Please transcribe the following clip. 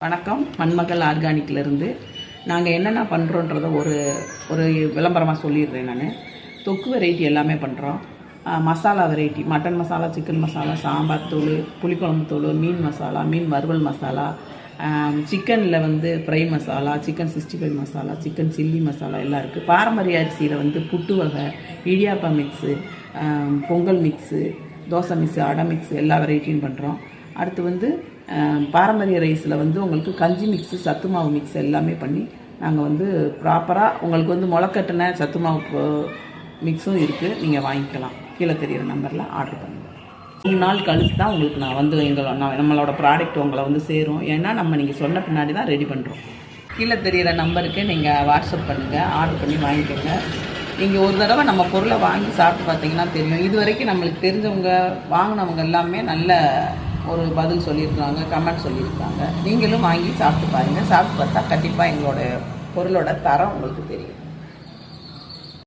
வணக்கம். மண்மகள் ஆர்கானிக்லேருந்து நாங்கள் என்னென்ன பண்ணுறோன்றதை ஒரு விளம்பரமாக சொல்லிடுறேன். நான் தொக்கு வெரைட்டி எல்லாமே பண்ணுறோம். Masala variety, mutton masala, chicken masala, sambar தூள், புளிக்குழம்பு தூள், மீன் மசாலா, மீன் வறுவல் மசாலா, சிக்கனில் fry masala, chicken 65 masala, chicken chilli masala எல்லாம் இருக்குது. பாரம்பரிய அரிசியில் புட்டு வகை, idiyappa mix, pongal mix, dosa mix, adai mix எல்லா வெரைட்டியும் பண்ணுறோம். அடுத்து பாரம்பரிய ரைஸில் உங்களுக்கு கஞ்சி மிக்ஸு, சத்து மாவு மிக்ஸ் எல்லாமே பண்ணி நாங்கள் ப்ராப்பராக உங்களுக்கு முளைக்கட்டின சத்து மாவு மிக்ஸும் இருக்குது. நீங்கள் வாங்கிக்கலாம். கீழே தெரிகிற நம்பரில் ஆர்டர் பண்ணுங்கள். 3 நாள் கழித்து தான் உங்களுக்கு நான் நம்மளோட ப்ராடக்ட் உங்களை சேரும். ஏன்னா நீங்கள் சொன்ன பின்னாடி தான் ரெடி பண்ணுறோம். கீழே தெரிகிற நம்பருக்கு நீங்கள் வாட்ஸ்அப் பண்ணுங்கள், ஆர்டர் பண்ணி வாங்கிக்கோங்க. நீங்கள் ஒரு தடவை நம்ம பொருளை வாங்கி சாப்பிட்டு பார்த்தீங்கன்னா தெரியும். இது வரைக்கும் நம்மளுக்கு தெரிஞ்சவங்க வாங்கினவங்க எல்லாமே நல்ல ஒரு பதில் சொல்லியிருக்காங்க, கமெண்ட் சொல்லியிருக்காங்க. நீங்களும் வாங்கி சாப்பிட்டு பாருங்கள். சாப்பிட்டு பார்த்தா கண்டிப்பாக எங்களோட பொருளோட தரம் உங்களுக்கு தெரியும்.